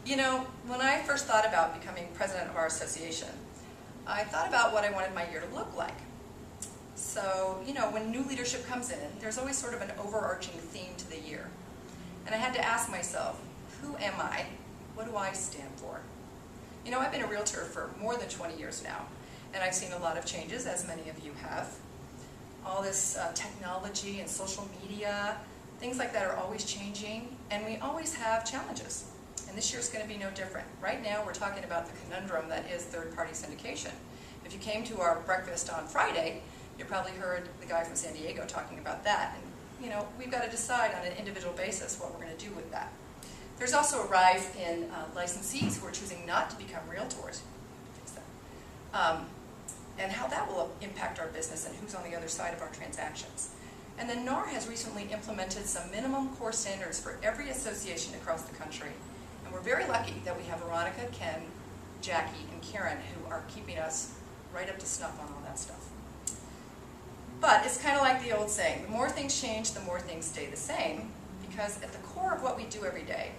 You know, when I first thought about becoming president of our association, I thought about what I wanted my year to look like. So, you know, when new leadership comes in, there's always sort of an overarching theme to the year. And I had to ask myself, who am I? What do I stand for? You know, I've been a realtor for more than 20 years now, and I've seen a lot of changes, as many of you have. All this technology and social media, things like that are always changing, and we always have challenges. And this year's going to be no different. Right now, we're talking about the conundrum that is third-party syndication. If you came to our breakfast on Friday, you probably heard the guy from San Diego talking about that. And, you know, we've got to decide on an individual basis what we're going to do with that. There's also a rise in licensees who are choosing not to become realtors. And how that will impact our business and who's on the other side of our transactions. And then NAR has recently implemented some minimum core standards for every association across the country. And we're very lucky that we have Veronica, Ken, Jackie, and Karen who are keeping us right up to snuff on all that stuff. But it's kind of like the old saying, the more things change, the more things stay the same, because at the core of what we do every day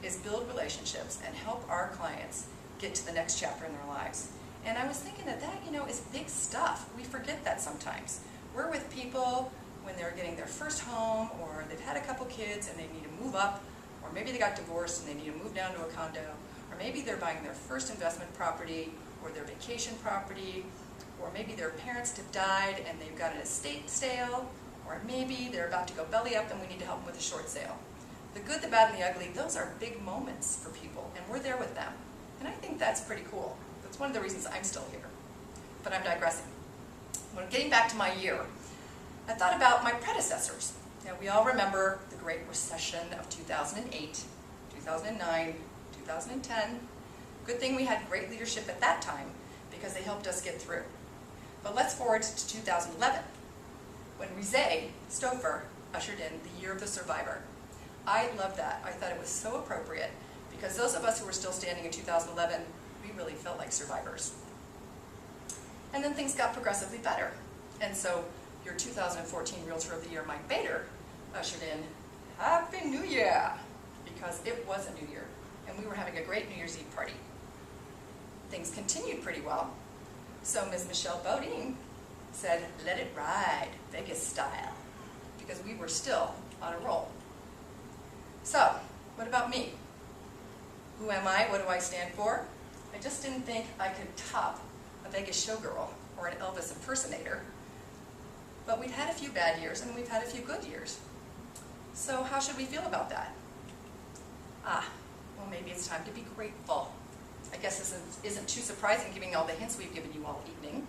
is build relationships and help our clients get to the next chapter in their lives. And I was thinking that, you know, is big stuff. We forget that sometimes. We're with people when they're getting their first home, or they've had a couple kids and they need to move up, or maybe they got divorced and they need to move down to a condo, or maybe they're buying their first investment property, or their vacation property, or maybe their parents have died and they've got an estate sale, or maybe they're about to go belly up and we need to help them with a short sale. The good, the bad, and the ugly, those are big moments for people, and we're there with them. And I think that's pretty cool. That's one of the reasons I'm still here. But I'm digressing. When getting back to my year, I thought about my predecessors. Now, we all remember the Great Recession of 2008, 2009, 2010. Good thing we had great leadership at that time because they helped us get through. But let's forward to 2011, when Rizé Stouffer ushered in the Year of the Survivor. I loved that. I thought it was so appropriate because those of us who were still standing in 2011, we really felt like survivors. And then things got progressively better. And so your 2014 Realtor of the Year, Mike Bader, ushered in Happy New Year, because it was a new year, and we were having a great New Year's Eve party. Things continued pretty well. So Ms. Michelle Bodine said, let it ride, Vegas style, because we were still on a roll. So, what about me? Who am I? What do I stand for? I just didn't think I could top a Vegas showgirl or an Elvis impersonator. But we've had a few bad years and we've had a few good years. So how should we feel about that? Well, maybe it's time to be grateful. I guess this isn't too surprising given all the hints we've given you all evening.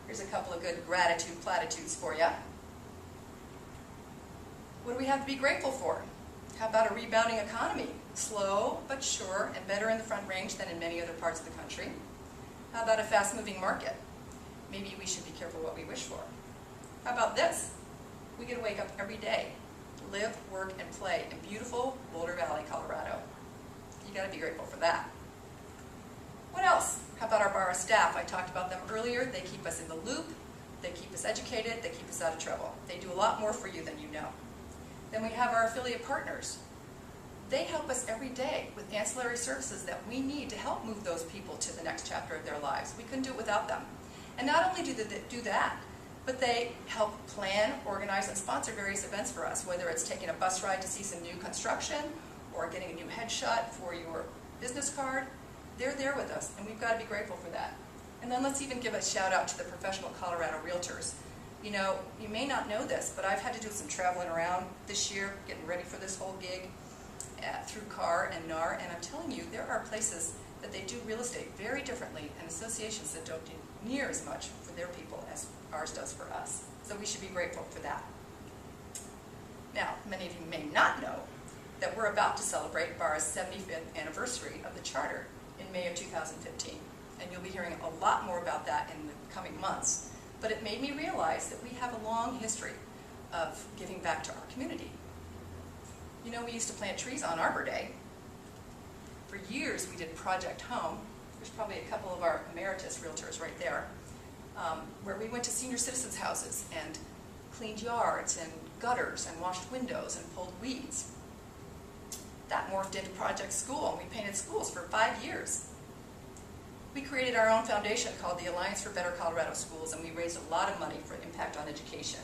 Here's a couple of good gratitude platitudes for you. What do we have to be grateful for? How about a rebounding economy? Slow, but sure, and better in the Front Range than in many other parts of the country. How about a fast-moving market? Maybe we should be careful what we wish for. How about this? We get to wake up every day, live, work, and play in beautiful Boulder Valley, Colorado. You got to be grateful for that. What else? How about our bar staff? I talked about them earlier. They keep us in the loop. They keep us educated. They keep us out of trouble. They do a lot more for you than you know. Then we have our affiliate partners. They help us every day with ancillary services that we need to help move those people to the next chapter of their lives. We couldn't do it without them. And not only do they do that, but they help plan, organize, and sponsor various events for us, whether it's taking a bus ride to see some new construction or getting a new headshot for your business card. They're there with us, and we've got to be grateful for that. And then let's even give a shout out to the professional Colorado realtors. You know, you may not know this, but I've had to do some traveling around this year, getting ready for this whole gig through CAR and NAR, and I'm telling you, there are places that they do real estate very differently, and associations that don't do near as much for their people as ours does for us. So we should be grateful for that. Now, many of you may not know that we're about to celebrate BAR's 75th anniversary of the charter in May of 2015, and you'll be hearing a lot more about that in the coming months. But it made me realize that we have a long history of giving back to our community. You know, we used to plant trees on Arbor Day. For years we did Project Home. There's probably a couple of our emeritus realtors right there, where we went to senior citizens' houses and cleaned yards and gutters and washed windows and pulled weeds. That morphed into Project School, and we painted schools for 5 years. We created our own foundation called the Alliance for Better Colorado Schools, and we raised a lot of money for impact on education.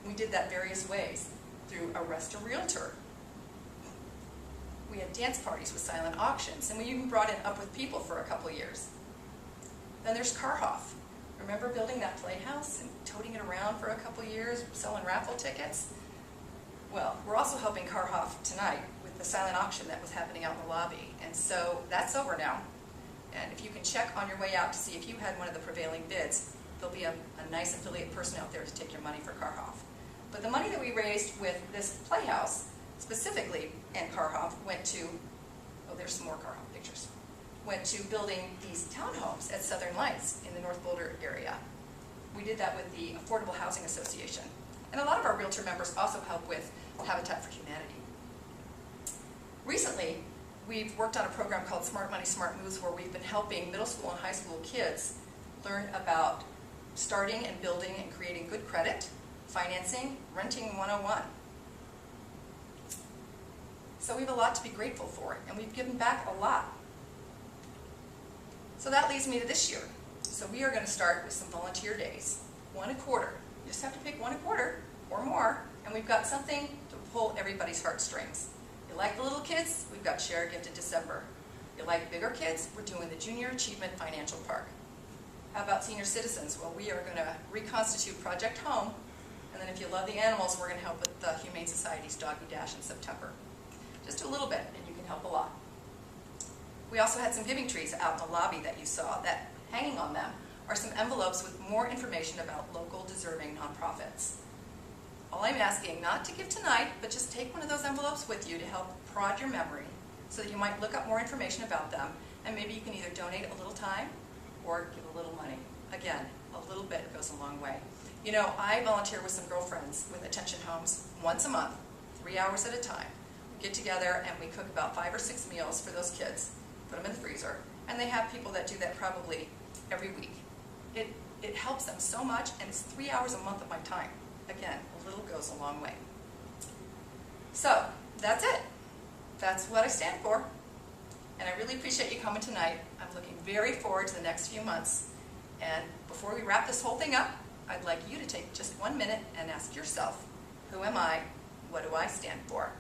We did that various ways, through Arrest a Realtor. We had dance parties with silent auctions, and we even brought in Up With People for a couple years. Then there's Carhoff. Remember building that playhouse and toting it around for a couple years, selling raffle tickets? Well, we're also helping Carhoff tonight with the silent auction that was happening out in the lobby. And so that's over now. And if you can check on your way out to see if you had one of the prevailing bids, there'll be a nice affiliate person out there to take your money for Carhoff. But the money that we raised with this playhouse, specifically in Carhoff, went to, oh, there's some more Carhoff pictures, went to building these townhomes at Southern Lights in the North Boulder area. We did that with the Affordable Housing Association. And a lot of our realtor members also help with Habitat for Humanity. Recently, we've worked on a program called Smart Money, Smart Moves, where we've been helping middle school and high school kids learn about starting and building and creating good credit, financing, renting 101. So we have a lot to be grateful for, and we've given back a lot. So that leads me to this year. So we are going to start with some volunteer days, 1 a quarter. You just have to pick 1 a quarter or more, and we've got something to pull everybody's heartstrings. You like the little kids? We've got Share a Gift in December. You like bigger kids? We're doing the Junior Achievement Financial Park. How about senior citizens? Well, we are going to reconstitute Project Home, and then if you love the animals, we're going to help with the Humane Society's Doggy Dash in September. Just a little bit, and you can help a lot. We also had some giving trees out in the lobby that you saw, that hanging on them are some envelopes with more information about local deserving nonprofits. All I'm asking, not to give tonight, but just take one of those envelopes with you to help prod your memory so that you might look up more information about them, and maybe you can either donate a little time or give a little money. Again, a little bit goes a long way. You know, I volunteer with some girlfriends with Attention Homes once a month, 3 hours at a time. We get together and we cook about 5 or 6 meals for those kids, put them in the freezer, and they have people that do that probably every week. It helps them so much, and it's 3 hours a month of my time. Again, a little goes a long way. So, that's it. That's what I stand for. And I really appreciate you coming tonight. I'm looking very forward to the next few months. And before we wrap this whole thing up, I'd like you to take just 1 minute and ask yourself, who am I? What do I stand for?